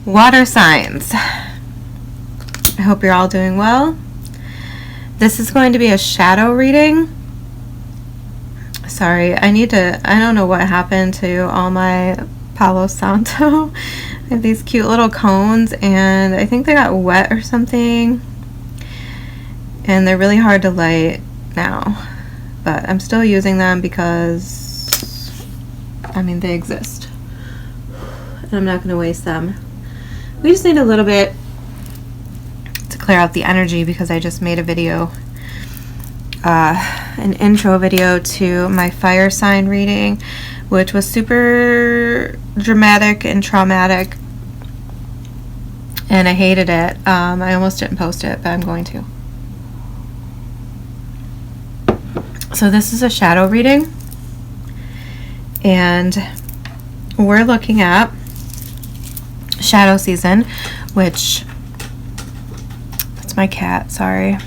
Water signs. I hope you're all doing well. This is going to be a shadow reading. Sorry, I don't know what happened to all my Palo Santo. I have these cute little cones and I think they got wet or something. And they're really hard to light now. But I'm still using them because, I mean, they exist. And I'm not going to waste them. We just need a little bit to clear out the energy because I just made a video, an intro video to my fire sign reading, which was super dramatic and traumatic. And I hated it. I almost didn't post it, but I'm going to. So this is a shadow reading. And we're looking at shadow season, which, that's my cat, sorry. I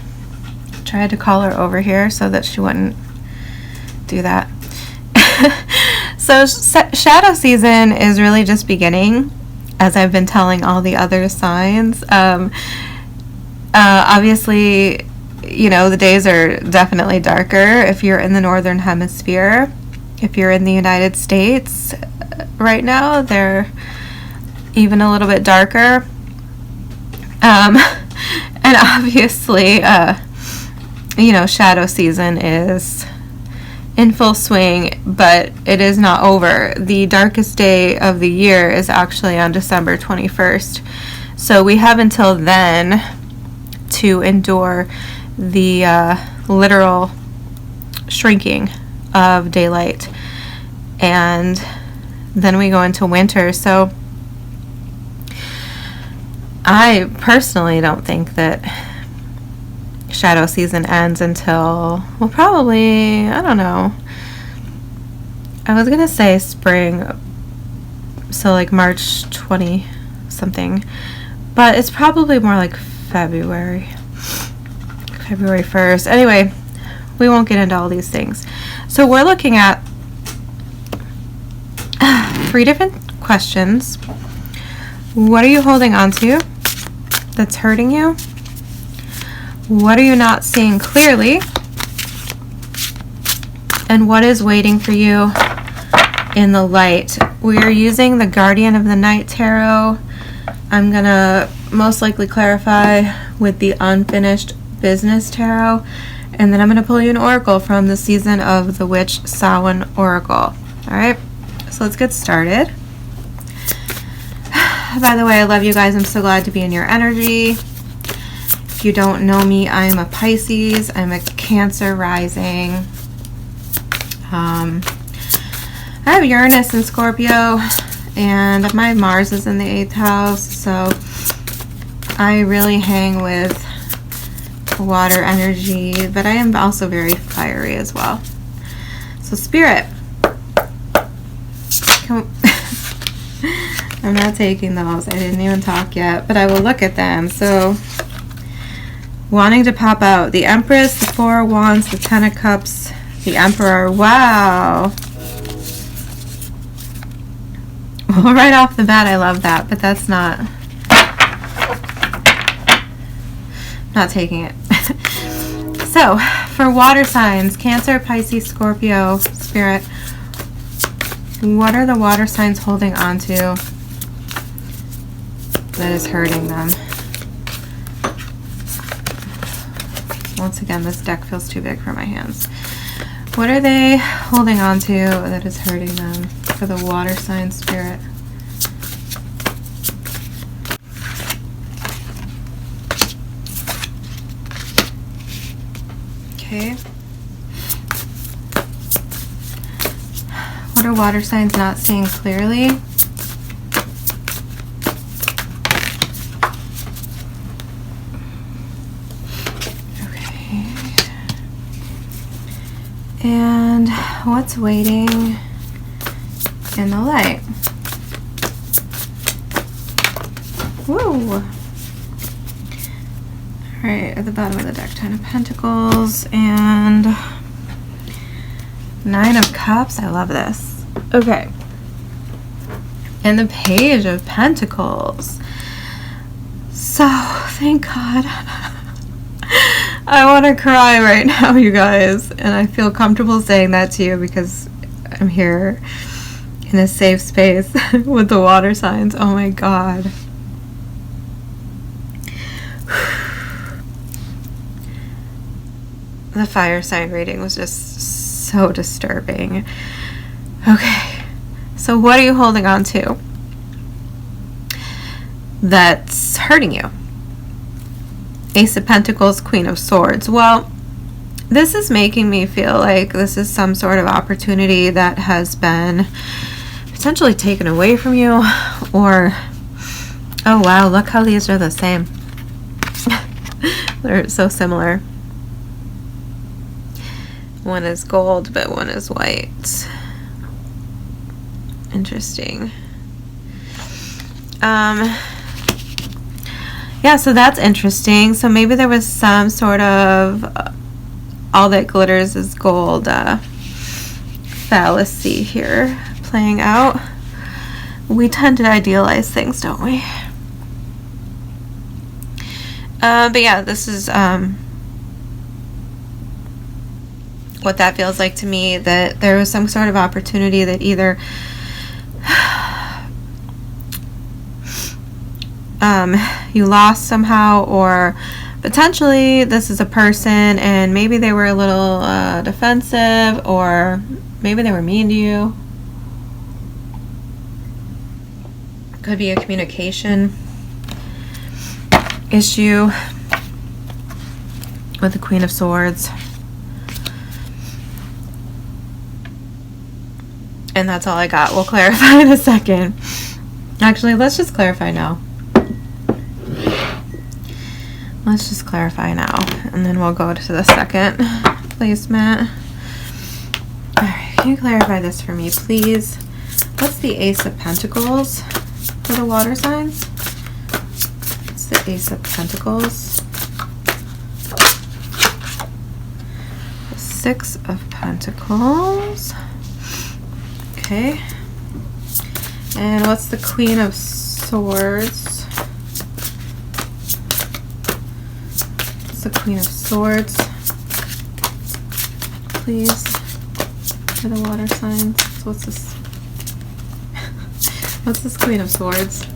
tried to call her over here so that she wouldn't do that. So shadow season is really just beginning, as I've been telling all the other signs. Obviously, you know, the days are definitely darker if you're in the northern hemisphere. If you're in the United States right now, they're even a little bit darker. And obviously, you know, shadow season is in full swing, but it is not over. The darkest day of the year is actually on December 21st. So we have until then to endure the literal shrinking of daylight. And then we go into winter. So I personally don't think that shadow season ends until, well, probably, I don't know. I was going to say spring, so like March 20 something, but it's probably more like February 1st. Anyway, we won't get into all these things. So we're looking at 3 different questions. What are you holding on to that's hurting you? What are you not seeing clearly? And what is waiting for you in the light? We are using the Guardian of the Night Tarot. I'm going to most likely clarify with the Unfinished Business Tarot. And then I'm going to pull you an oracle from the Season of the Witch Samhain Oracle. Alright, so let's get started. By the way, I love you guys. I'm so glad to be in your energy. If you don't know me, I'm a Pisces. I'm a Cancer rising. I have Uranus in Scorpio, and my Mars is in the 8th house, so I really hang with water energy, but I am also very fiery as well. So Spirit, come. I'm not taking those. I didn't even talk yet, but I will look at them. So wanting to pop out the Empress, the 4 of Wands, the 10 of Cups, the Emperor. Wow. Well, right off the bat, I love that, but that's not taking it. So, for water signs, Cancer, Pisces, Scorpio, Spirit, what are the water signs holding on to that is hurting them? Once again, this deck feels too big for my hands. What are they holding on to that is hurting them for the water sign, Spirit? Okay. What are water signs not seeing clearly? Okay. And what's waiting in the light? Woo! Alright, at the bottom of the deck, 10 of Pentacles and 9 of Cups. I love this. Okay. And the Page of Pentacles. So, thank God. I want to cry right now, you guys. And I feel comfortable saying that to you because I'm here in a safe space with the water signs. Oh my God. The fire sign reading was just so disturbing. Okay. So what are you holding on to that's hurting you? Ace of Pentacles, Queen of Swords. Well, this is making me feel like this is some sort of opportunity that has been potentially taken away from you, or, oh wow, look how these are the same. They're so similar. One is gold, but one is white. Interesting. Yeah, so that's interesting. So maybe there was some sort of all that glitters is gold fallacy here playing out. We tend to idealize things, don't we? But yeah, this is what that feels like to me, that there was some sort of opportunity that either you lost somehow, or potentially this is a person and maybe they were a little defensive, or maybe they were mean to you. Could be a communication issue with the Queen of Swords. And that's all I got. We'll clarify in a second. Actually, let's just clarify now. Let's just clarify now, and then we'll go to the second placement. Alright, can you clarify this for me, please? What's the Ace of Pentacles for the water signs? What's the Ace of Pentacles? The Six of Pentacles. Okay. And what's the Queen of Swords? The Queen of Swords, please, for the water signs. So what's this? What's this Queen of Swords?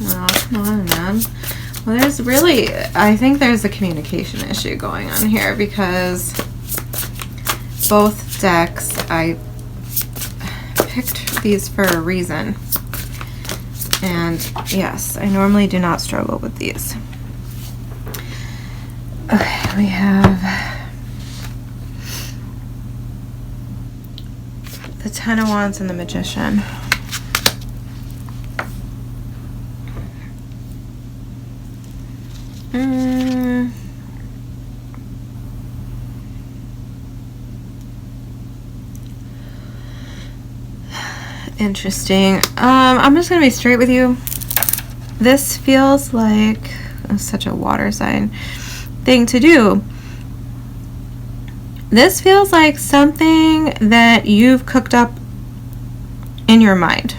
Oh, come on, man. Well, there's really, I think there's a communication issue going on here, because both decks, I picked these for a reason. And yes, I normally do not struggle with these. Okay, we have the Ten of Wands and the Magician. Interesting. I'm just gonna be straight with you. This feels like such a water sign thing to do. This feels like something that you've cooked up in your mind.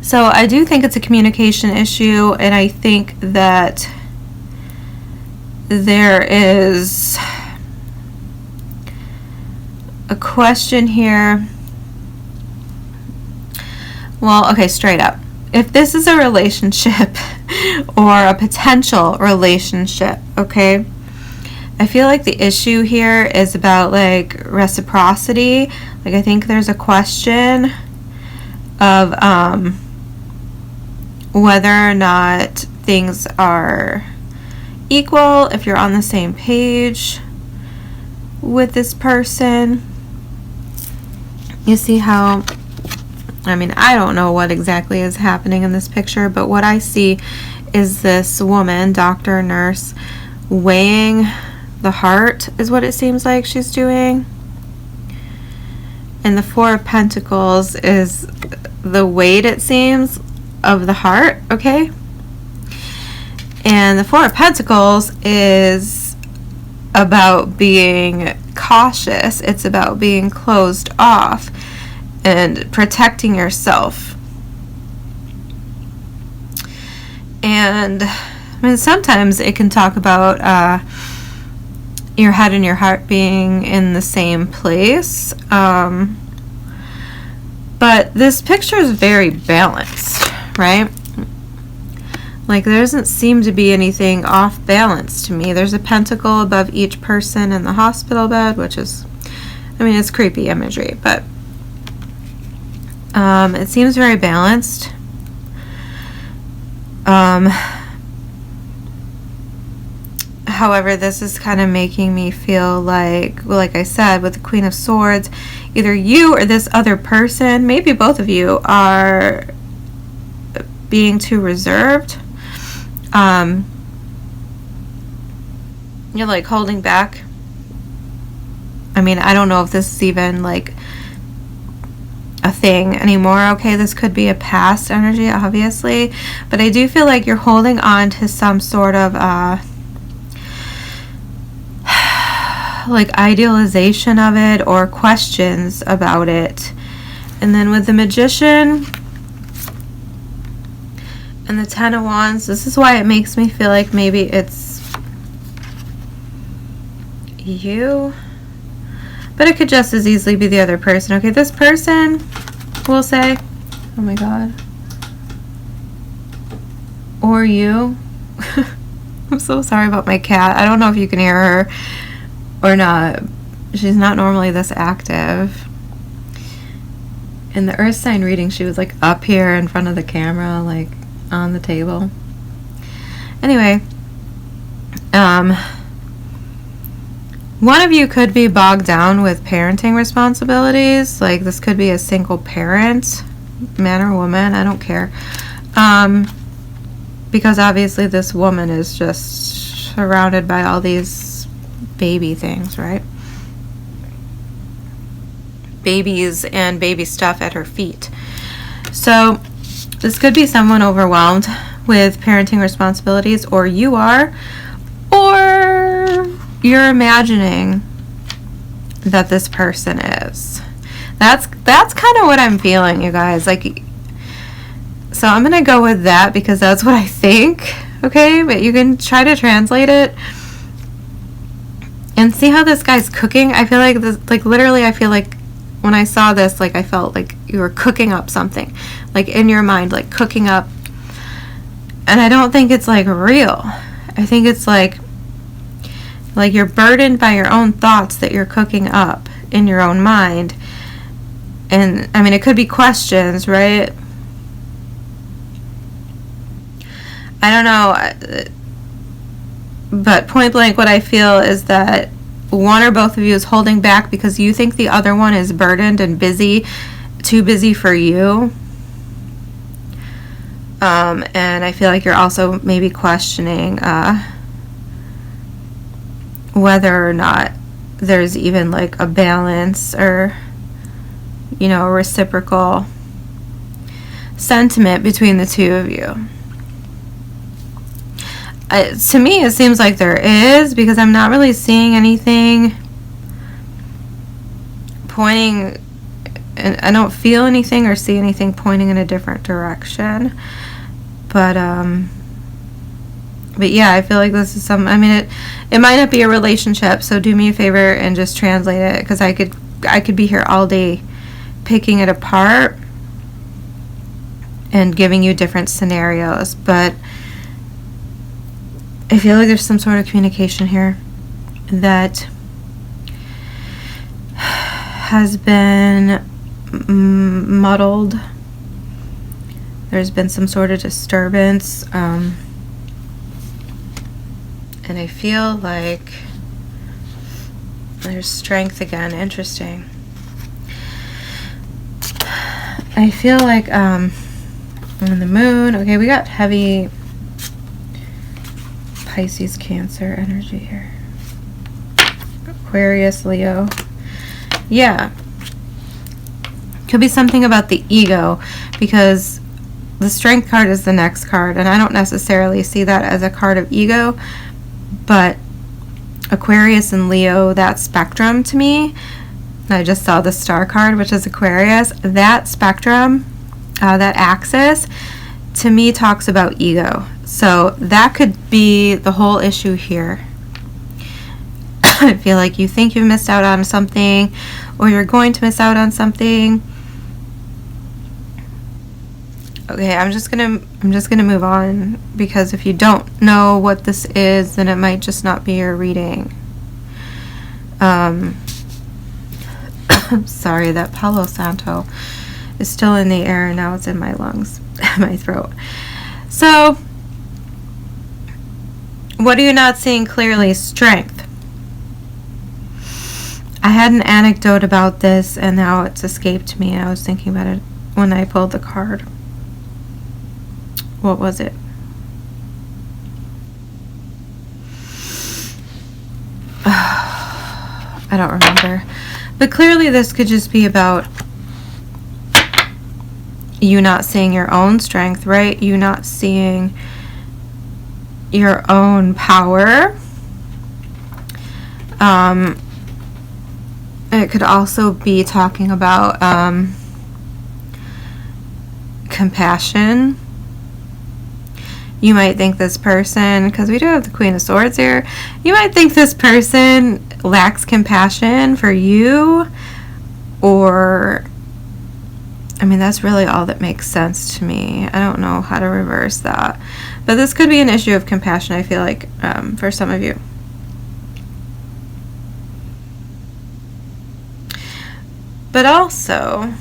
So I do think it's a communication issue, and I think that there is a question here. Well, okay, straight up. If this is a relationship or a potential relationship, okay, I feel like the issue here is about like reciprocity. Like I think there's a question of whether or not things are equal, if you're on the same page with this person. You see how, I mean, I don't know what exactly is happening in this picture, but what I see is this woman, doctor, nurse, weighing the heart is what it seems like she's doing. And the Four of Pentacles is the weight, it seems, of the heart, okay? And the Four of Pentacles is about being cautious. It's about being closed off and protecting yourself. And I mean, sometimes it can talk about your head and your heart being in the same place. But this picture is very balanced, right? Like, there doesn't seem to be anything off balance to me. There's a pentacle above each person in the hospital bed, which is, I mean, it's creepy imagery, but it seems very balanced. However, this is kind of making me feel like, well, like I said, with the Queen of Swords, either you or this other person, maybe both of you, are being too reserved. You're like holding back. I mean, I don't know if this is even like a thing anymore. Okay, this could be a past energy, obviously, but I do feel like you're holding on to some sort of like idealization of it or questions about it. And then with the Magician and the Ten of Wands, this is why it makes me feel like maybe it's you, but it could just as easily be the other person. Okay, this person, we'll say, oh my god, or you. I'm so sorry about my cat. I don't know if you can hear her or not. She's not normally this active. In the earth sign reading, she was like up here in front of the camera, like on the table. Anyway, one of you could be bogged down with parenting responsibilities. Like, this could be a single parent, man or woman, I don't care. Because obviously this woman is just surrounded by all these baby things, right? Babies and baby stuff at her feet. So this could be someone overwhelmed with parenting responsibilities, or you are, or you're imagining that this person is. That's kind of what I'm feeling, you guys. Like, so I'm gonna go with that because that's what I think. Okay, but you can try to translate it and see how this guy's cooking. I feel like this, like literally, I feel like when I saw this, like I felt like you were cooking up something, like in your mind, like cooking up. And I don't think it's like real. I think it's like you're burdened by your own thoughts that you're cooking up in your own mind. And I mean, it could be questions, right? I don't know, but point blank, what I feel is that one or both of you is holding back because you think the other one is burdened and busy, too busy for you. And I feel like you're also maybe questioning whether or not there's even like a balance or, you know, a reciprocal sentiment between the two of you. To me, it seems like there is, because I'm not really seeing anything pointing, and I don't feel anything or see anything pointing in a different direction. But yeah, I feel like this is some, I mean, it might not be a relationship, so do me a favor and just translate it, because I could be here all day picking it apart and giving you different scenarios, but I feel like there's some sort of communication here that has been muddled. There's been some sort of disturbance, and I feel like there's strength again. Interesting. I feel like on the moon, okay, we got heavy Pisces, Cancer energy here. Aquarius, Leo. Yeah. Could be something about the ego, because the Strength card is the next card, and I don't necessarily see that as a card of ego, but Aquarius and Leo, that spectrum to me, I just saw the Star card, which is Aquarius, that spectrum, that axis, to me talks about ego. So that could be the whole issue here. I feel like you think you missed out on something, or you're going to miss out on something. Okay, I'm just gonna move on, because if you don't know what this is, then it might just not be your reading. I'm sorry, that Palo Santo is still in the air, and now it's in my lungs, my throat. So, what are you not seeing clearly? Strength. I had an anecdote about this, and now it's escaped me. I was thinking about it when I pulled the card. What was it? I don't remember. But clearly this could just be about you not seeing your own strength, right? You not seeing your own power. It could also be talking about compassion. You might think this person, because we do have the Queen of Swords here, you might think this person lacks compassion for you, or, I mean, that's really all that makes sense to me. I don't know how to reverse that. But this could be an issue of compassion, I feel like, for some of you. But also,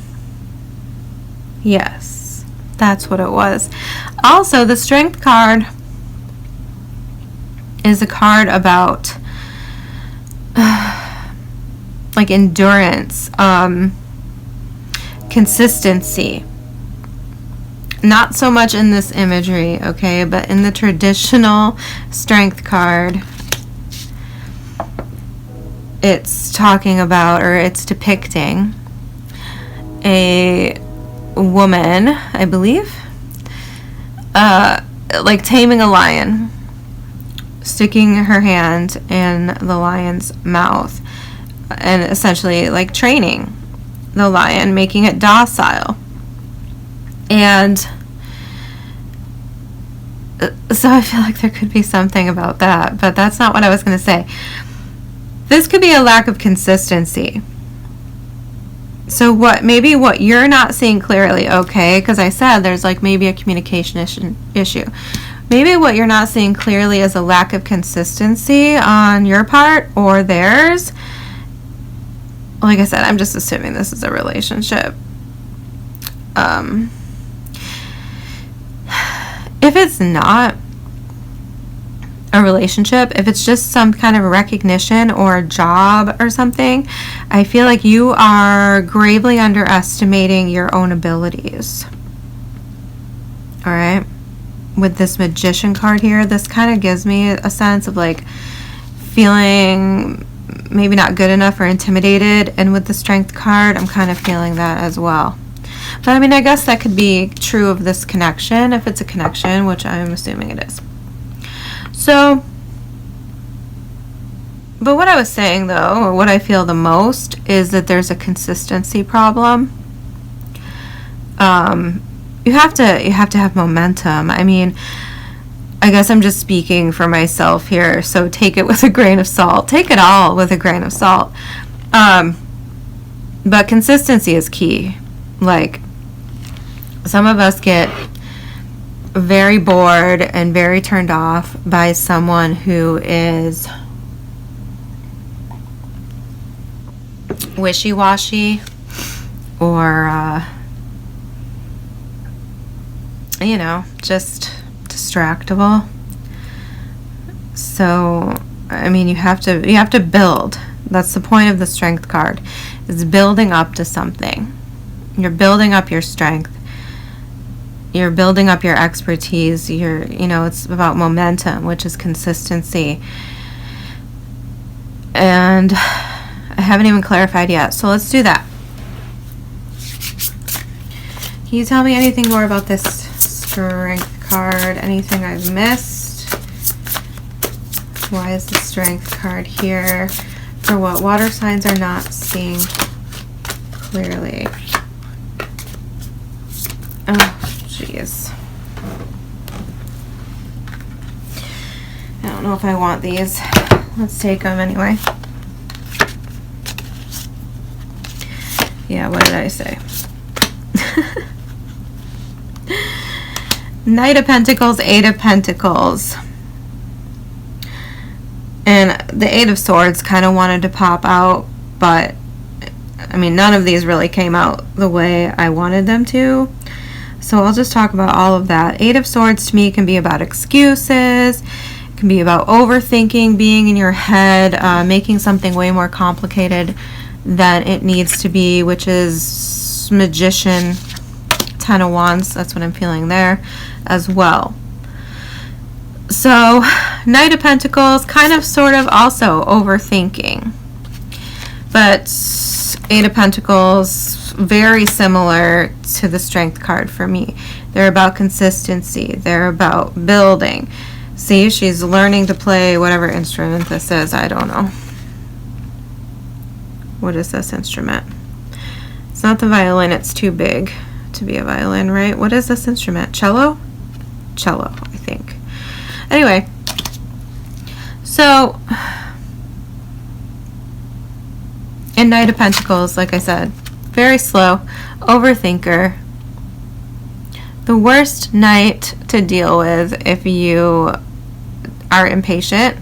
yes, that's what it was. Also, the Strength card is a card about like endurance, consistency. Not so much in this imagery, okay, but in the traditional Strength card, it's talking about, or it's depicting a woman, I believe, like taming a lion, sticking her hand in the lion's mouth, and essentially like training the lion, making it docile. And so I feel like there could be something about that, but that's not what I was going to say. This could be a lack of consistency. So maybe what you're not seeing clearly, okay, because I said there's like maybe a communication issue. Maybe what you're not seeing clearly is a lack of consistency on your part or theirs. Like I said, I'm just assuming this is a relationship. If it's not a relationship, if it's just some kind of recognition or a job or something, I feel like you are gravely underestimating your own abilities. All right. With this Magician card here, this kind of gives me a sense of like feeling maybe not good enough or intimidated. And with the Strength card, I'm kind of feeling that as well. But I mean, I guess that could be true of this connection, if it's a connection, which I'm assuming it is. So, but what I was saying though, or what I feel the most, is that there's a consistency problem. You have to have momentum. I mean, I guess I'm just speaking for myself here, so take it with a grain of salt. Take it all with a grain of salt. But consistency is key. Like, some of us get very bored and very turned off by someone who is wishy-washy or you know, just distractible. So I mean, you have to build. That's the point of the Strength card, is building up to something. You're building up your strength. You're building up your expertise. You know, it's about momentum, which is consistency. And I haven't even clarified yet, so let's do that. Can you tell me anything more about this Strength card? Anything I've missed? Why is the Strength card here? For what water signs are not seeing clearly? Oh, jeez. know if I want these. Let's take them anyway. Yeah, what did I say? Knight of Pentacles, Eight of Pentacles. And the Eight of Swords kind of wanted to pop out, but I mean, none of these really came out the way I wanted them to. So I'll just talk about all of that. Eight of Swords to me can be about excuses. It can be about overthinking, being in your head, making something way more complicated than it needs to be, which is Magician, Ten of Wands. That's what I'm feeling there as well. So Knight of Pentacles, kind of sort of also overthinking. But Eight of Pentacles, very similar to the Strength card for me. They're about consistency. They're about building. See, she's learning to play whatever instrument this is. I don't know. What is this instrument? It's not the violin. It's too big to be a violin, right? What is this instrument? Cello? Cello, I think. Anyway, so in Knight of Pentacles, like I said, very slow, overthinker. The worst knight to deal with if you are impatient.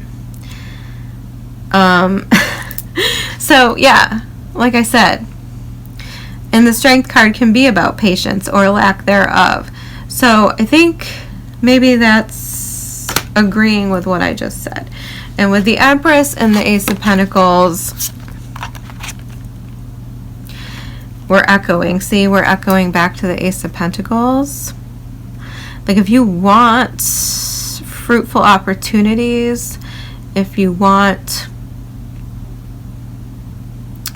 So yeah, like I said, and the Strength card can be about patience or lack thereof. So I think maybe that's agreeing with what I just said. And with the Empress and the Ace of Pentacles, we're echoing. See, we're echoing back to the Ace of Pentacles. Like if you want fruitful opportunities, if you want,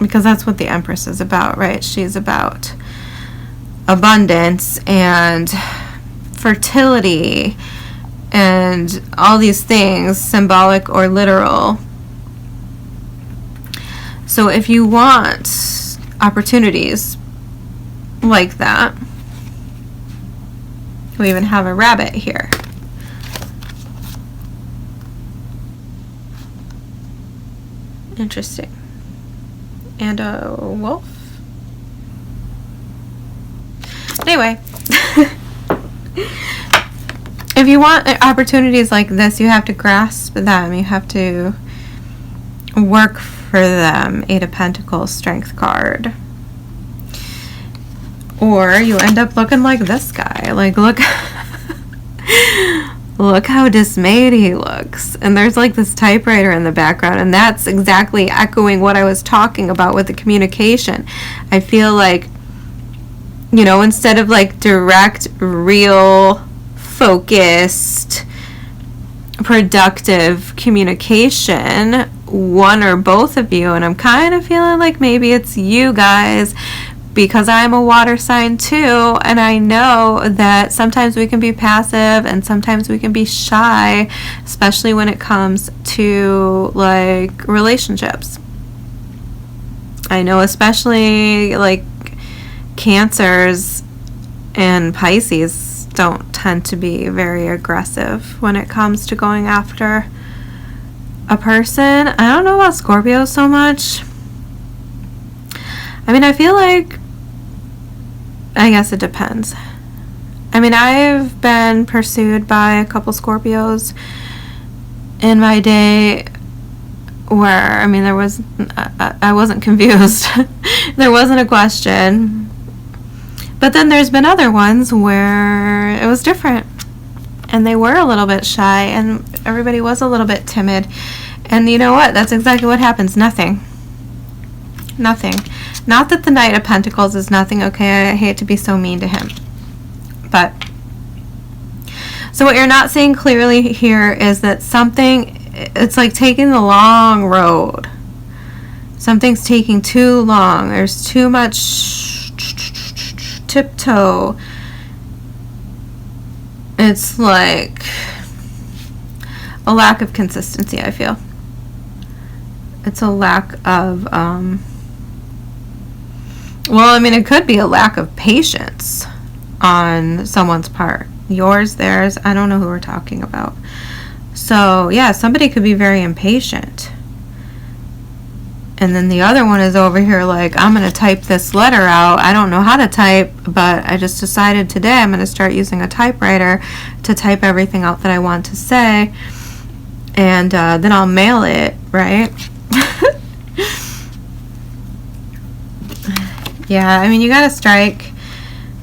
because that's what the Empress is about, right? She's about abundance and fertility and all these things, symbolic or literal. So if you want opportunities like that, we even have a rabbit here. Interesting. And a wolf. Anyway, if you want opportunities like this, you have to grasp them. You have to work for them. Eight of Pentacles, Strength card. Or you end up looking like this guy. Like, look, look how dismayed he looks. And there's like this typewriter in the background, and that's exactly echoing what I was talking about with the communication. I feel like, you know, instead of like direct, real, focused, productive communication, one or both of you, and I'm kind of feeling like maybe it's you guys, because I'm a water sign too, and I know that sometimes we can be passive and sometimes we can be shy, especially when it comes to like relationships. I know especially like Cancers and Pisces don't tend to be very aggressive when it comes to going after a person. I don't know about Scorpio so much. I mean, I feel like, I guess it depends. I mean, I've been pursued by a couple Scorpios in my day where, I mean, I wasn't confused. There wasn't a question. But then there's been other ones where it was different. And they were a little bit shy, and everybody was a little bit timid. And you know what? That's exactly what happens. Nothing. Nothing. Not that the Knight of Pentacles is nothing, okay? I hate to be so mean to him. But, so what you're not seeing clearly here is that something, it's like taking the long road. Something's taking too long. There's too much tiptoe. It's like a lack of consistency, I feel. It's a lack of, well, I mean, it could be a lack of patience on someone's part. Yours, theirs, I don't know who we're talking about. So So, yeah, somebody could be very impatient. And then the other one is over here like, I'm going to type this letter out. I don't know how to type, but I just decided today I'm going to start using a typewriter to type everything out that I want to say. And then I'll mail it, right? Yeah, I mean, you got to strike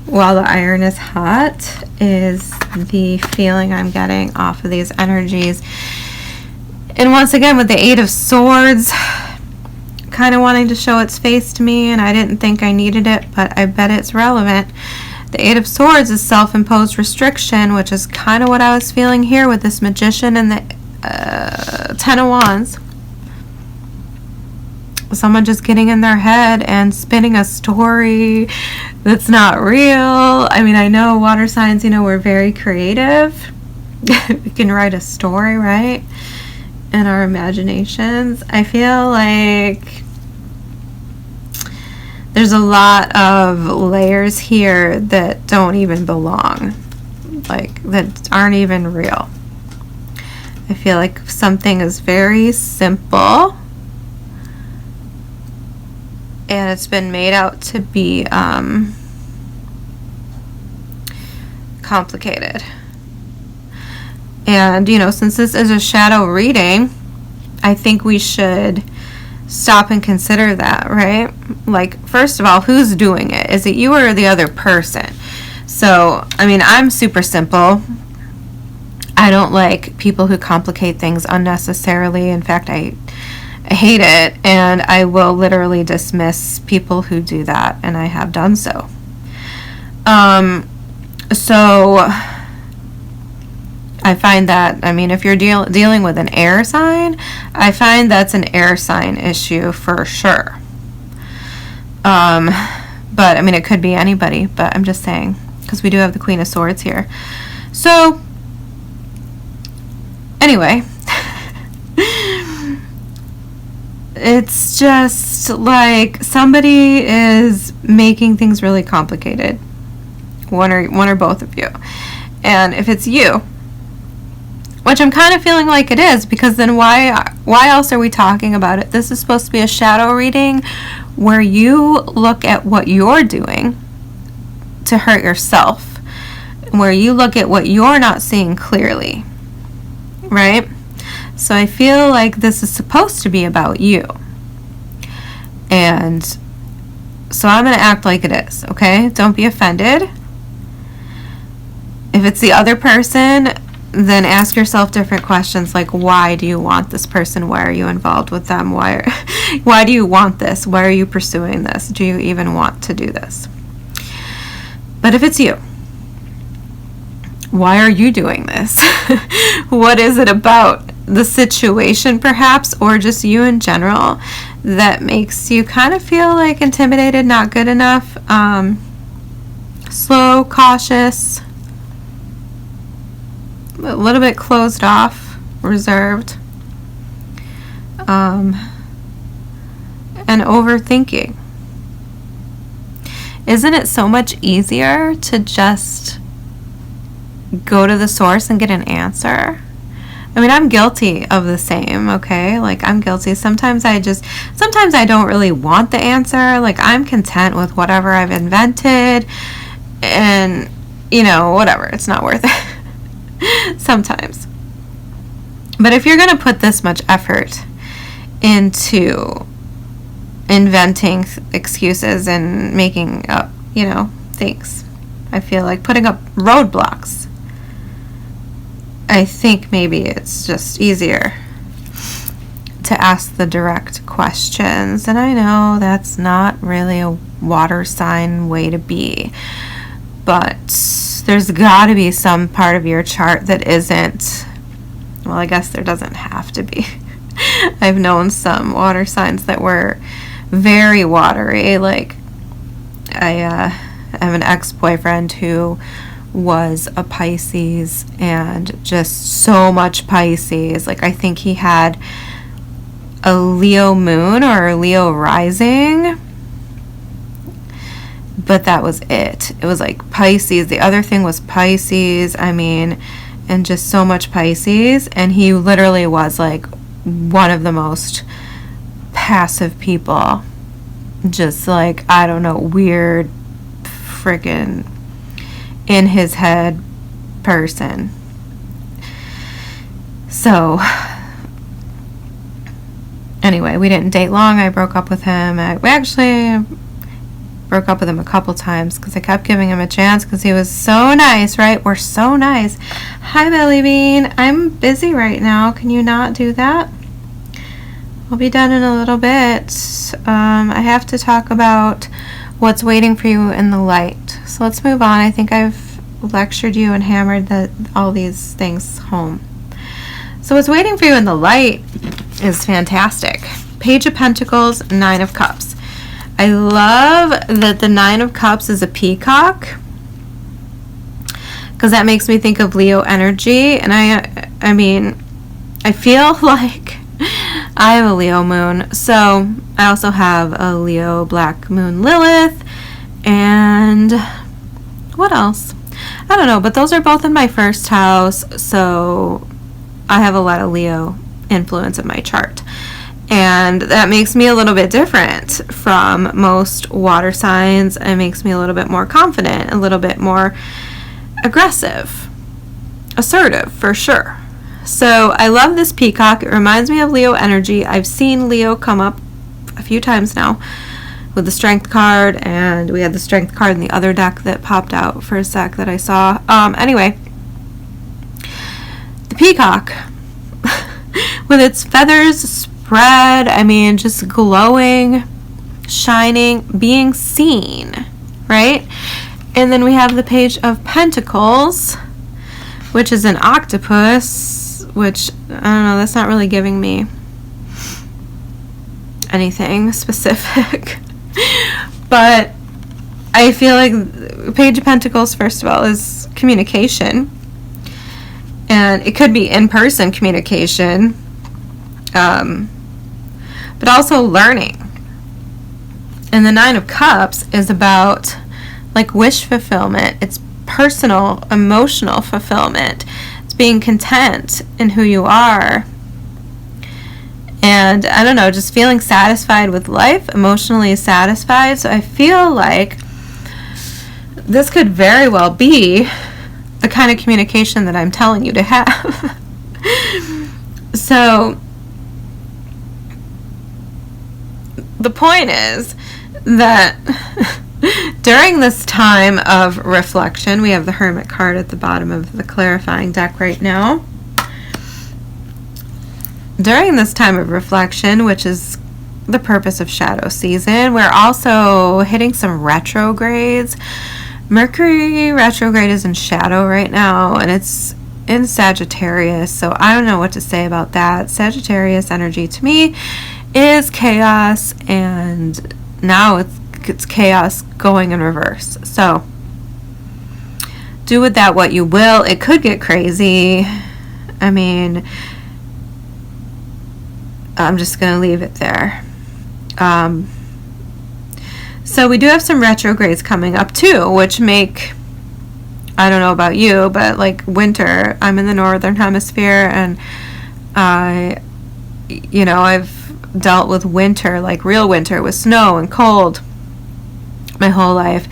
while the iron is hot is the feeling I'm getting off of these energies. And once again, with the Eight of Swords, kind of wanting to show its face to me, and I didn't think I needed it, but I bet it's relevant. The Eight of Swords is self-imposed restriction, which is kind of what I was feeling here with this Magician and the Ten of Wands. Someone just getting in their head and spinning a story that's not real. I mean, I know water signs, you know, we're very creative. We can write a story, right? In our imaginations. I feel like there's a lot of layers here that don't even belong, like that aren't even real. I feel like something is very simple and it's been made out to be complicated. And, you know, since this is a shadow reading, I think we should stop and consider that, right? Like, first of all, who's doing it? Is it you or the other person? So, I mean, I'm super simple. I don't like people who complicate things unnecessarily. In fact, I hate it, and I will literally dismiss people who do that, and I have done so. So I find that, I mean, if you're dealing with an air sign, I find that's an air sign issue for sure. But, I mean, it could be anybody, but I'm just saying, because we do have the Queen of Swords here. So, anyway, it's just like somebody is making things really complicated. One or both of you. And if it's you, which I'm kind of feeling like it is, because then why else are we talking about it? This is supposed to be a shadow reading where you look at what you're doing to hurt yourself, where you look at what you're not seeing clearly, right? So I feel like this is supposed to be about you. And so I'm going to act like it is, okay? Don't be offended. If it's the other person, then ask yourself different questions like, why do you want this person? Why are you involved with them? Why do you want this? Why are you pursuing this? Do you even want to do this? But if it's you, why are you doing this? What is it about the situation perhaps, or just you in general, that makes you kind of feel like intimidated, not good enough, slow, cautious, a little bit closed off, reserved, and overthinking? Isn't it so much easier to just go to the source and get an answer? I mean, I'm guilty of the same, okay? Like, I'm guilty. Sometimes I don't really want the answer. Like, I'm content with whatever I've invented, and, you know, whatever. It's not worth it. Sometimes. But if you're going to put this much effort into inventing excuses and making up, you know, things, I feel like putting up roadblocks, I think maybe it's just easier to ask the direct questions. And I know that's not really a water sign way to be, but there's got to be some part of your chart that isn't. Well, I guess there doesn't have to be. I've known some water signs that were very watery. Like, I have an ex-boyfriend who was a Pisces, and just so much Pisces. Like, I think he had a Leo moon or a Leo rising, but that was it. It was like Pisces. The other thing was Pisces. I mean, and just so much Pisces, and he literally was like one of the most passive people, just like, I don't know, weird freaking in his head person. So anyway, we didn't date long. I broke up with him. We actually broke up with him a couple times because I kept giving him a chance because he was so nice, right? We're so nice. Hi, Belly Bean. I'm busy right now. Can you not do that? I'll be done in a little bit. I have to talk about what's waiting for you in the light. So let's move on. I think I've lectured you and hammered all these things home. So what's waiting for you in the light is fantastic. Page of Pentacles, Nine of Cups. I love that the Nine of Cups is a peacock, because that makes me think of Leo energy. And I mean, I feel like I have a Leo moon. So I also have a Leo black moon Lilith. And what else? I don't know, but those are both in my first house. So I have a lot of Leo influence in my chart. And that makes me a little bit different from most water signs. It makes me a little bit more confident, a little bit more aggressive, assertive for sure. So I love this peacock. It reminds me of Leo energy. I've seen Leo come up a few times now with the strength card, and we had the strength card in the other deck that popped out for a sec that I saw. Anyway, the peacock with its feathers spread, I mean, just glowing, shining, being seen, right? And then we have the Page of Pentacles, which is an octopus, which, I don't know, that's not really giving me anything specific. But I feel like Page of Pentacles, first of all, is communication. And it could be in-person communication, but also learning. And the Nine of Cups is about like wish fulfillment. It's personal, emotional fulfillment. It's being content in who you are. And I don't know, just feeling satisfied with life, emotionally satisfied. So I feel like this could very well be the kind of communication that I'm telling you to have. So the point is that during this time of reflection, we have the Hermit card at the bottom of the clarifying deck right now. During this time of reflection, which is the purpose of shadow season, we're also hitting some retrogrades. Mercury retrograde is in shadow right now, and it's in Sagittarius, so I don't know what to say about that. Sagittarius energy to me is chaos, and now it's chaos going in reverse. So do with that what you will. It could get crazy. I mean, I'm just going to leave it there. So we do have some retrogrades coming up too, which make, I don't know about you, but like winter, I'm in the northern hemisphere, and I've dealt with winter, like real winter, with snow and cold my whole life,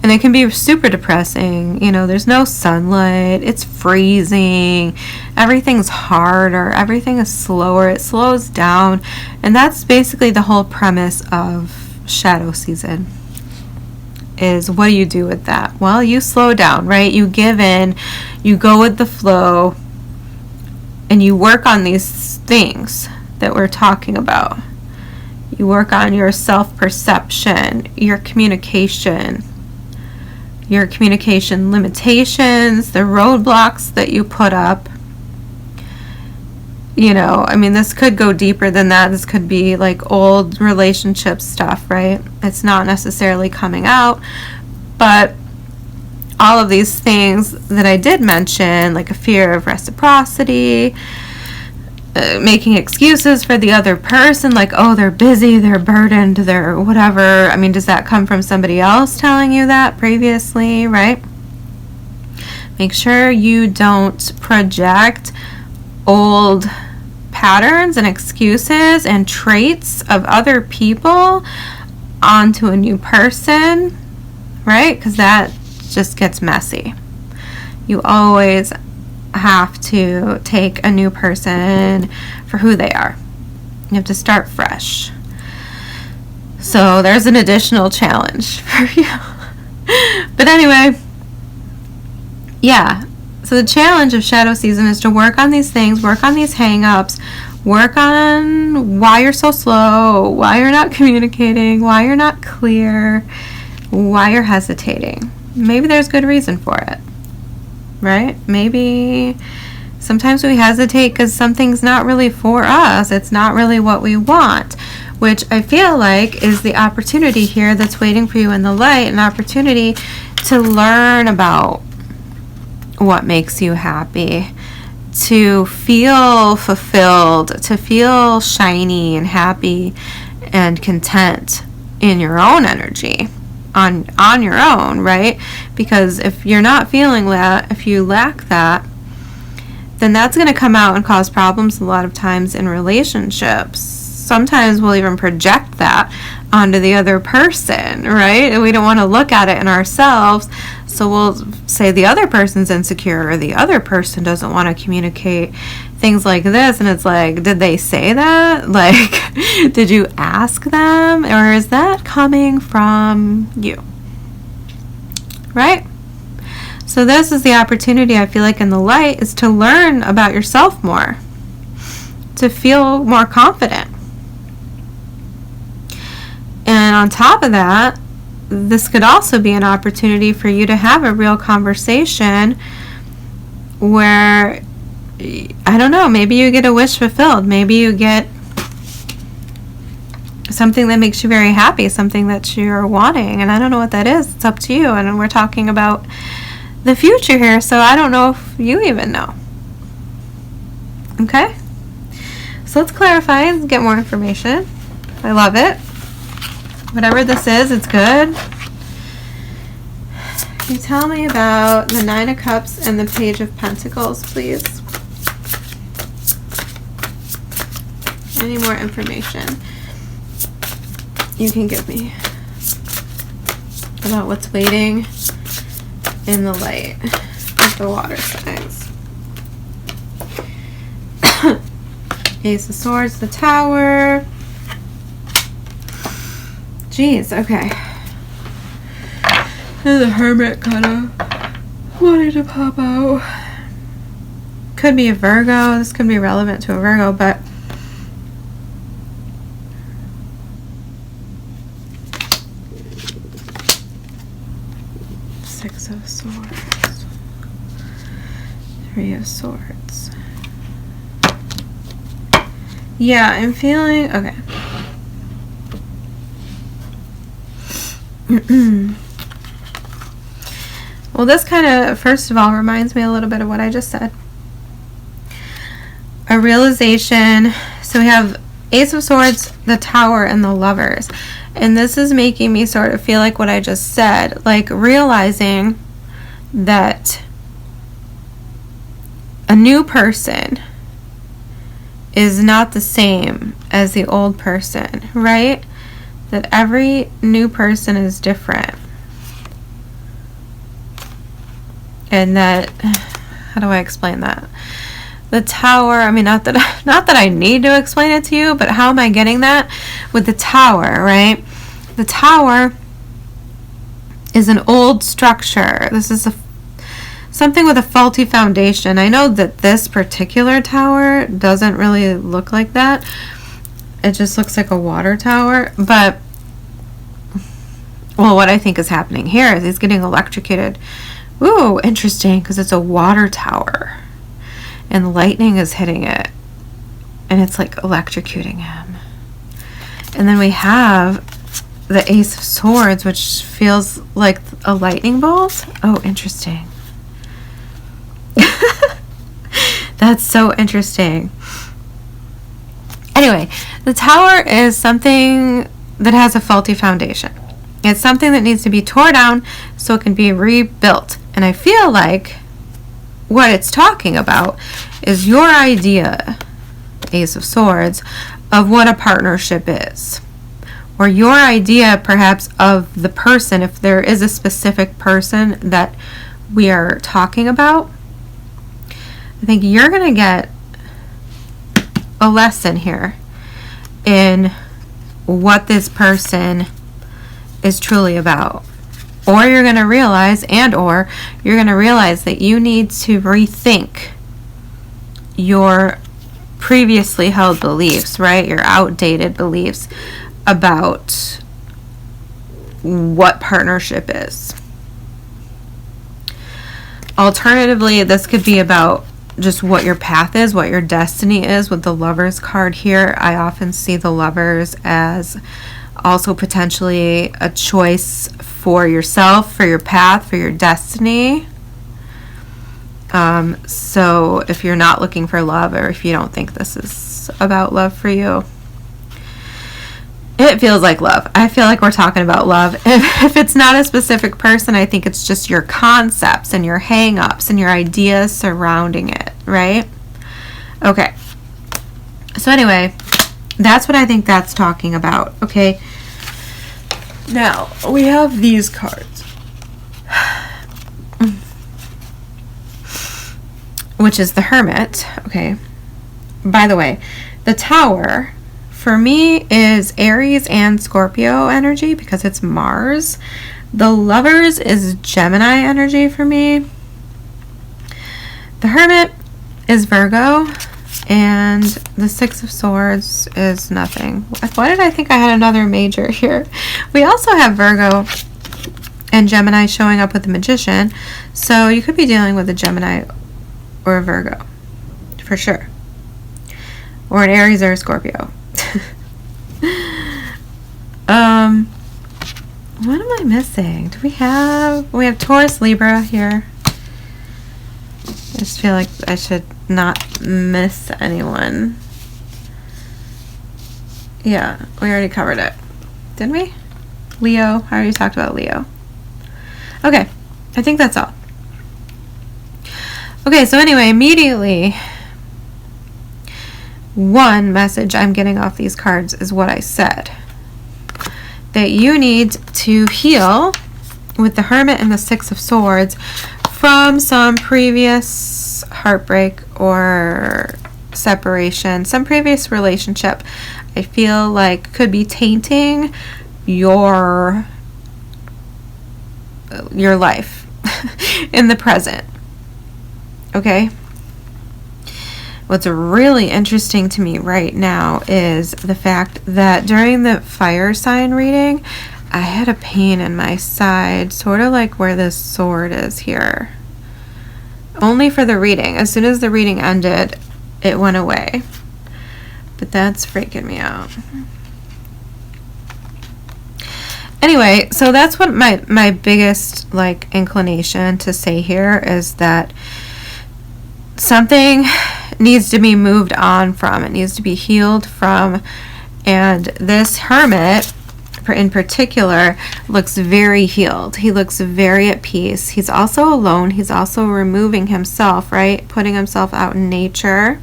and it can be super depressing. There's no sunlight, it's freezing, everything's harder, everything is slower, it slows down, and that's basically the whole premise of shadow season. Is what do you do with that? Well, you slow down, right? You give in, you go with the flow, and you work on these things that we're talking about. You work on your self-perception, your communication limitations, the roadblocks that you put up. This could go deeper than that. This could be like old relationship stuff, right? It's not necessarily coming out, but all of these things that I did mention, like a fear of reciprocity, making excuses for the other person, like, oh, they're busy, they're burdened, they're whatever. Does that come from somebody else telling you that previously, right? Make sure you don't project old patterns and excuses and traits of other people onto a new person, right? Because that just gets messy. You always have to take a new person for who they are. You have to start fresh. So there's an additional challenge for you. But anyway, yeah. So the challenge of shadow season is to work on these things, work on these hang-ups, work on why you're so slow, why you're not communicating, why you're not clear, why you're hesitating. Maybe there's good reason for it, right? Maybe sometimes we hesitate because something's not really for us. It's not really what we want, which I feel like is the opportunity here that's waiting for you in the light, an opportunity to learn about what makes you happy, to feel fulfilled, to feel shiny and happy and content in your own energy, on your own, right? Because if you're not feeling that, if you lack that, then that's going to come out and cause problems a lot of times in relationships. Sometimes we'll even project that onto the other person, right? And we don't want to look at it in ourselves. So we'll say the other person's insecure, or the other person doesn't want to communicate, things like this. And it's like, did they say that? Like, did you ask them? Or is that coming from you? Right? So this is the opportunity, I feel like, in the light, is to learn about yourself more, to feel more confident. And on top of that, this could also be an opportunity for you to have a real conversation where, I don't know, maybe you get a wish fulfilled. Maybe you get something that makes you very happy, something that you're wanting. And I don't know what that is. It's up to you. And we're talking about the future here, so I don't know if you even know. Okay? So let's clarify and get more information. I love it. Whatever this is, it's good. Can you tell me about the Nine of Cups and the Page of Pentacles, please? Any more information you can give me about what's waiting in the light with the water signs? Ace of Swords, the Tower. Jeez, okay. And the Hermit kind of wanting to pop out. Could be a Virgo. This could be relevant to a Virgo, but Six of Swords. Three of Swords. Yeah, I'm feeling... Okay. Well, this kind of, first of all, reminds me a little bit of what I just said. A realization. So we have Ace of Swords, the Tower, and the Lovers. And this is making me sort of feel like what I just said. Like realizing that a new person is not the same as the old person, right? That every new person is different. And that, how do I explain that? The Tower, I mean, not that I need to explain it to you, but how am I getting that? With the Tower, right? The Tower is an old structure. This is something with a faulty foundation. I know that this particular tower doesn't really look like that. It just looks like a water tower. But, well, what I think is happening here is he's getting electrocuted. Ooh, interesting, because it's a water tower. And lightning is hitting it. And it's like electrocuting him. And then we have the Ace of Swords, which feels like a lightning bolt. Oh, interesting. That's so interesting. Anyway, the Tower is something that has a faulty foundation. It's something that needs to be torn down so it can be rebuilt. And I feel like what it's talking about is your idea, Ace of Swords, of what a partnership is. Or your idea, perhaps, of the person, if there is a specific person that we are talking about. I think you're going to get a lesson here in what this person is truly about. Or you're going to realize, or you're going to realize that you need to rethink your previously held beliefs, right? Your outdated beliefs about what partnership is. Alternatively, this could be about just what your path is, what your destiny is. With the Lovers card here, I often see the Lovers as also potentially a choice for yourself, for your path, for your destiny. So if you're not looking for love, or if you don't think this is about love for you, it feels like love. I feel like we're talking about love. If it's not a specific person, I think it's just your concepts and your hang-ups and your ideas surrounding it, right? Okay. So anyway, that's what I think that's talking about, okay? Now, we have these cards, which is the Hermit, okay? By the way, the Tower, for me, is Aries and Scorpio energy because it's Mars. The Lovers is Gemini energy for me. The Hermit is Virgo. And the Six of Swords is nothing. Why did I think I had another major here? We also have Virgo and Gemini showing up with the Magician. So you could be dealing with a Gemini or a Virgo. For sure. Or an Aries or a Scorpio. What am I missing? We have Taurus, Libra here. I just feel like I should not miss anyone. Yeah, we already covered it. Didn't we? Leo. I already talked about Leo. Okay, I think that's all. Okay, so anyway, immediately, one message I'm getting off these cards is what I said. That you need to heal with the Hermit and the Six of Swords from some previous heartbreak or separation, some previous relationship. I feel like could be tainting your life in the present. Okay? What's really interesting to me right now is the fact that during the fire sign reading, I had a pain in my side, sort of like where this sword is here. Only for the reading. As soon as the reading ended, it went away. But that's freaking me out. Anyway, so that's what my biggest inclination to say here is that something needs to be moved on from. It needs to be healed from. And this Hermit, in particular, looks very healed. He looks very at peace. He's also alone. He's also removing himself, right? Putting himself out in nature.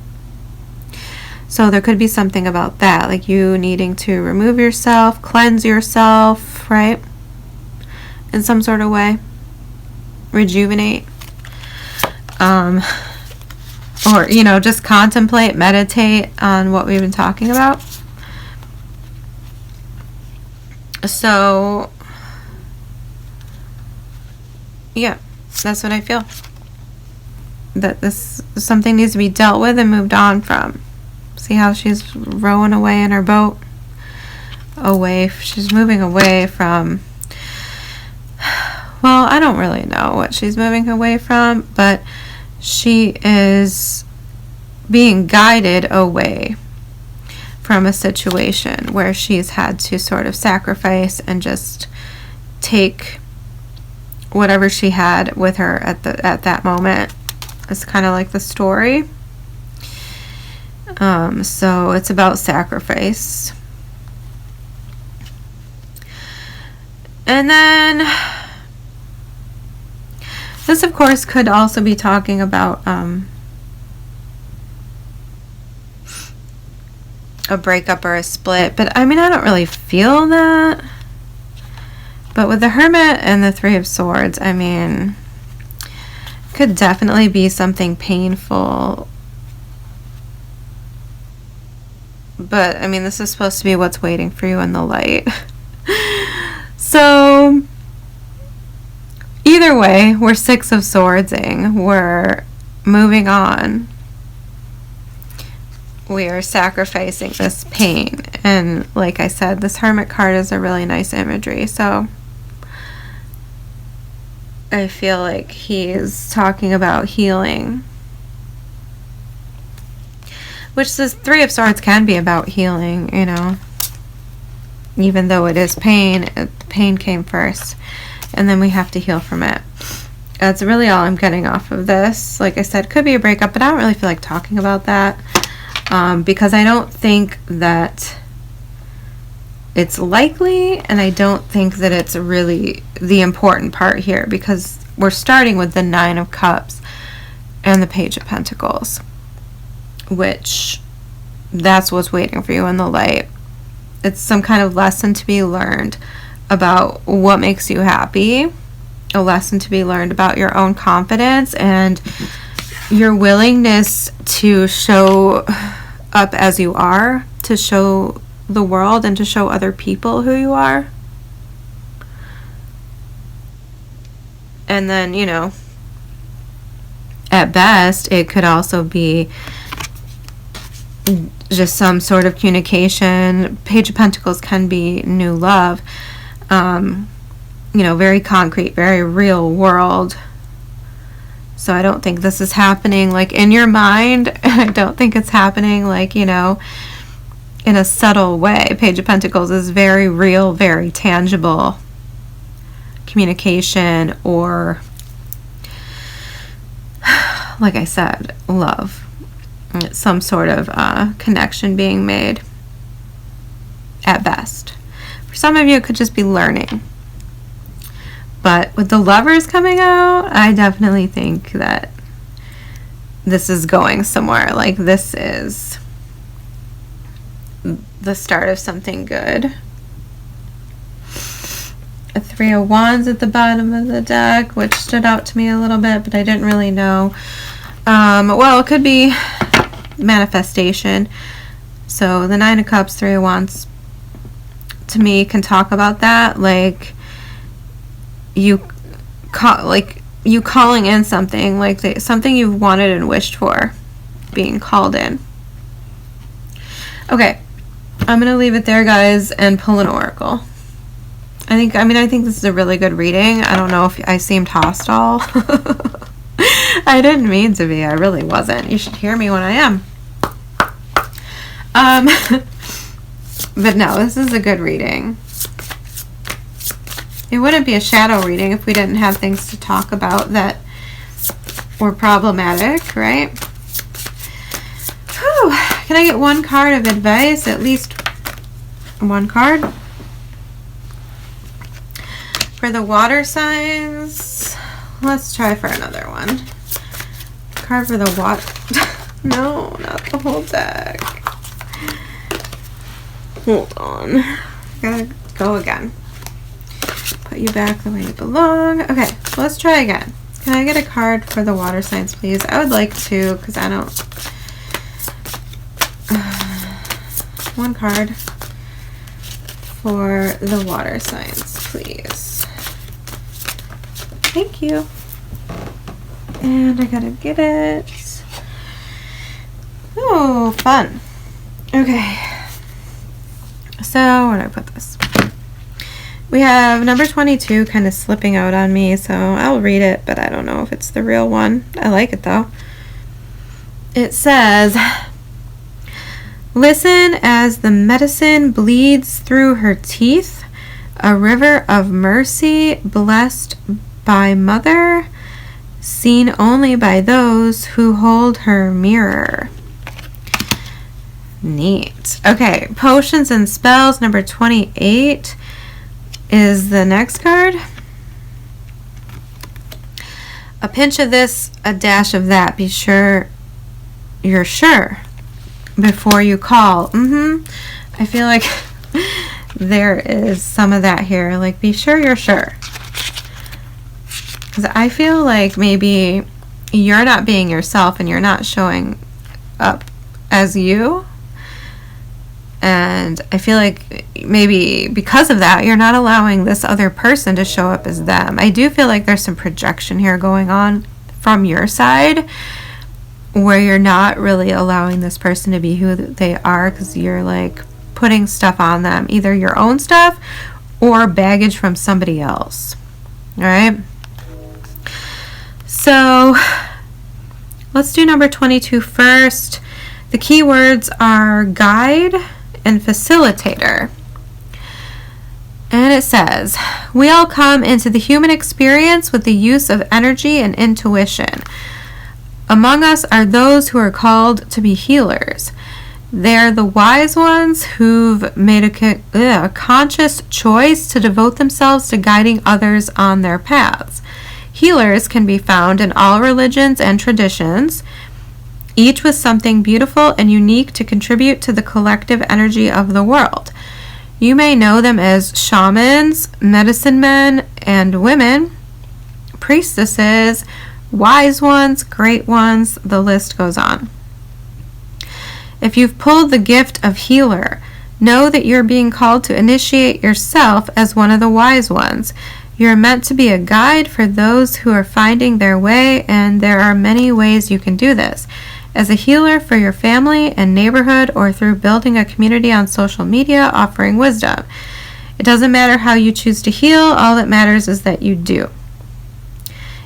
So there could be something about that, like you needing to remove yourself, cleanse yourself, right? In some sort of way. Rejuvenate. Or, just contemplate, meditate on what we've been talking about. So, yeah, that's what I feel. That something needs to be dealt with and moved on from. See how she's rowing away in her boat? She's moving away from, well, I don't really know what she's moving away from, but she is being guided away from a situation where she's had to sort of sacrifice and just take whatever she had with her at that moment. It's kind of like the story. So it's about sacrifice. And then This, of course, could also be talking about a breakup or a split, but I mean, I don't really feel that. But with the Hermit and the Three of Swords, I mean, could definitely be something painful. But, I mean, this is supposed to be what's waiting for you in the light. So, either way, we're Six of Swordsing. We're moving on. We are sacrificing this pain. And, like I said, this Hermit card is a really nice imagery. So, I feel like he's talking about healing. Which the Three of Swords can be about healing, you know. Even though it is pain, pain came first. And then we have to heal from it. That's really all I'm getting off of this. Like I said, could be a breakup, but I don't really feel like talking about that. Because I don't think that it's likely, and I don't think that it's really the important part here, because we're starting with the Nine of Cups and the Page of Pentacles, which that's what's waiting for you in the light. It's some kind of lesson to be learned about what makes you happy, a lesson to be learned about your own confidence and your willingness to show up as you are, to show the world and to show other people who you are. And then, you know, at best, it could also be just some sort of communication. Page of Pentacles can be new love. You know, very concrete, very real world. So I don't think this is happening like in your mind. I don't think it's happening like, you know, in a subtle way. Page of Pentacles is very real, very tangible communication, or, like I said, love. Some sort of connection being made at best. For some of you, it could just be learning. But with the Lovers coming out, I definitely think that this is going somewhere. Like, this is the start of something good. A Three of Wands at the bottom of the deck, which stood out to me a little bit, but I didn't really know. Well, it could be manifestation. So the Nine of Cups, Three of Wands, to me, can talk about that. Like, you calling in something, like something you've wanted and wished for being called in. Okay, I'm gonna leave it there, guys, and pull an oracle. I think this is a really good reading. I don't know if I seemed hostile. I didn't mean to be. I really wasn't. You should hear me when I am. But no, this is a good reading. It wouldn't be a shadow reading if we didn't have things to talk about that were problematic, right? Whew. Can I get one card of advice? At least one card? For the water signs, let's try for another one. Card for the water. No, not the whole deck. Hold on. Gotta go again. Put you back the way you belong. Okay, so let's try again. Can I get a card for the water signs, please? I would like to, because I don't... one card for the water signs, please. Thank you. And I gotta get it. Oh, fun. Okay. So, where do I put this? We have number 22 kind of slipping out on me, so I'll read it, but I don't know if it's the real one. I like it, though. It says, listen as the medicine bleeds through her teeth, a river of mercy blessed by mother, seen only by those who hold her mirror. Neat. Okay, potions and spells, number 28 is the next card. a pinch of this, a dash of that. Be sure you're sure before you call. I feel like there is some of that here. Like, be sure you're sure. Because I feel like maybe you're not being yourself and you're not showing up as you. And I feel like maybe because of that, you're not allowing this other person to show up as them. I do feel like there's some projection here going on from your side where you're not really allowing this person to be who they are because you're like putting stuff on them, either your own stuff or baggage from somebody else. All right. So let's do number 22 first. The keywords are guide and facilitator. And it says, we all come into the human experience with the use of energy and intuition. Among us are those who are called to be healers. They're the wise ones who've made a conscious choice to devote themselves to guiding others on their paths. Healers can be found in all religions and traditions, each with something beautiful and unique to contribute to the collective energy of the world. You may know them as shamans, medicine men and women, priestesses, wise ones, great ones, the list goes on. If you've pulled the gift of healer, know that you're being called to initiate yourself as one of the wise ones. You're meant to be a guide for those who are finding their way, and there are many ways you can do this. As a healer for your family and neighborhood, or through building a community on social media offering wisdom. It doesn't matter how you choose to heal, all that matters is that you do.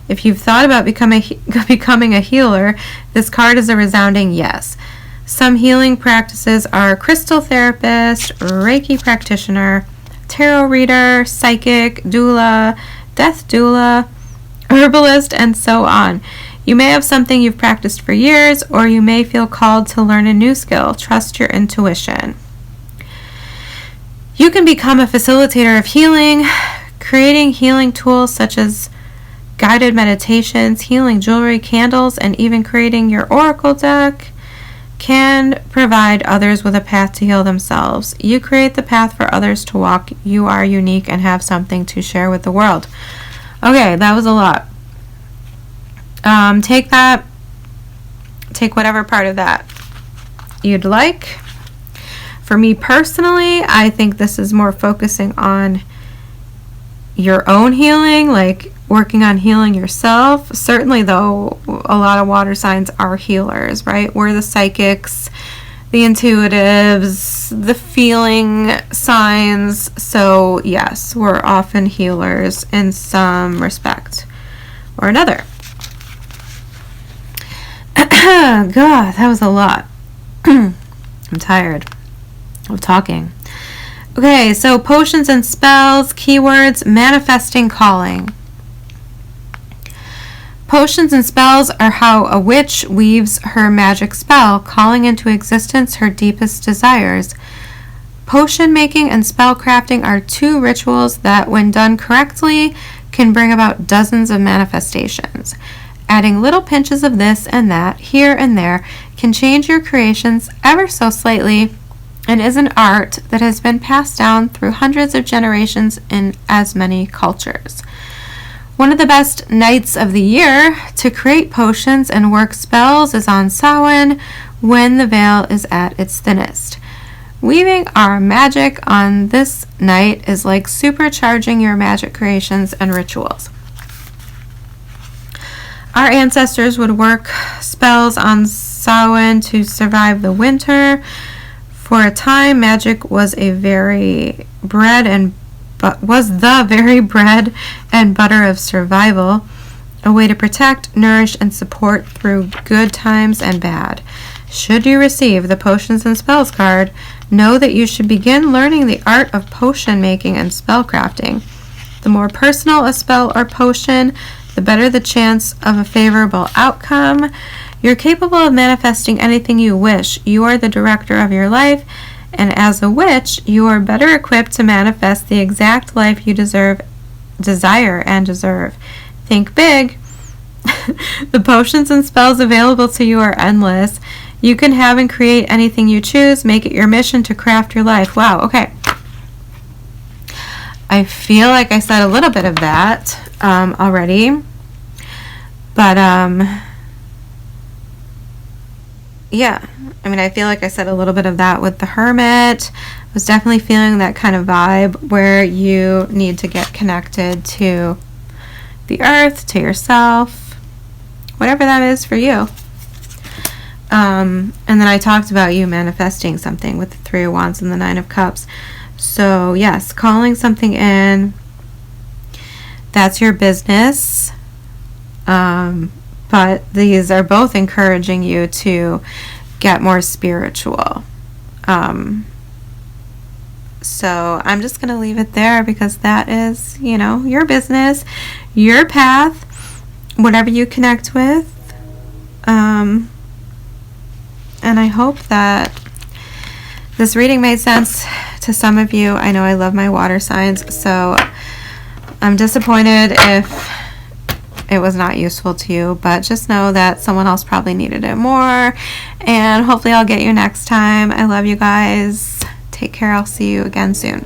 If you've thought about becoming a healer, this card is a resounding yes. Some healing practices are crystal therapist, Reiki practitioner, tarot reader, psychic, doula, death doula, herbalist, and so on. You may have something you've practiced for years, or you may feel called to learn a new skill. Trust your intuition. You can become a facilitator of healing, creating healing tools such as guided meditations, healing jewelry, candles, and even creating your oracle deck can provide others with a path to heal themselves. You create the path for others to walk. You are unique and have something to share with the world. Okay, that was a lot. Take whatever part of that you'd like. For me personally, I think this is more focusing on your own healing, like working on healing yourself. Certainly, though, a lot of water signs are healers, right? We're the psychics, the intuitives, the feeling signs. So, yes, we're often healers in some respect or another. God, that was a lot. I'm tired of talking. Okay, so potions and spells, keywords, manifesting calling. Potions and spells are how a witch weaves her magic spell, calling into existence her deepest desires. Potion making and spell crafting are two rituals that, when done correctly, can bring about dozens of manifestations. Adding little pinches of this and that, here and there, can change your creations ever so slightly, and is an art that has been passed down through hundreds of generations in as many cultures. One of the best nights of the year to create potions and work spells is on Samhain, when the veil is at its thinnest. Weaving our magic on this night is like supercharging your magic creations and rituals. Our ancestors would work spells on Samhain to survive the winter. For a time, magic was the very bread and butter of survival, a way to protect, nourish, and support through good times and bad. Should you receive the Potions and Spells card, know that you should begin learning the art of potion making and spell crafting. The more personal a spell or potion, the better the chance of a favorable outcome. You're capable of manifesting anything you wish. You are the director of your life, and as a witch, you are better equipped to manifest the exact life you desire and deserve. Think big. The potions and spells available to you are endless. You can have and create anything you choose. Make it your mission to craft your life. Wow, okay. I feel like I said a little bit of that already. But, yeah. I mean, I feel like I said a little bit of that with the Hermit. I was definitely feeling that kind of vibe where you need to get connected to the earth, to yourself, whatever that is for you. And then I talked about you manifesting something with the Three of Wands and the Nine of Cups. So yes, calling something in, that's your business. But these are both encouraging you to get more spiritual. So I'm just going to leave it there because that is, you know, your business, your path, whatever you connect with. And I hope that this reading made sense to some of you. I know I love my water signs, so I'm disappointed if it was not useful to you, but just know that someone else probably needed it more, and hopefully I'll get you next time. I love you guys. Take care. I'll see you again soon.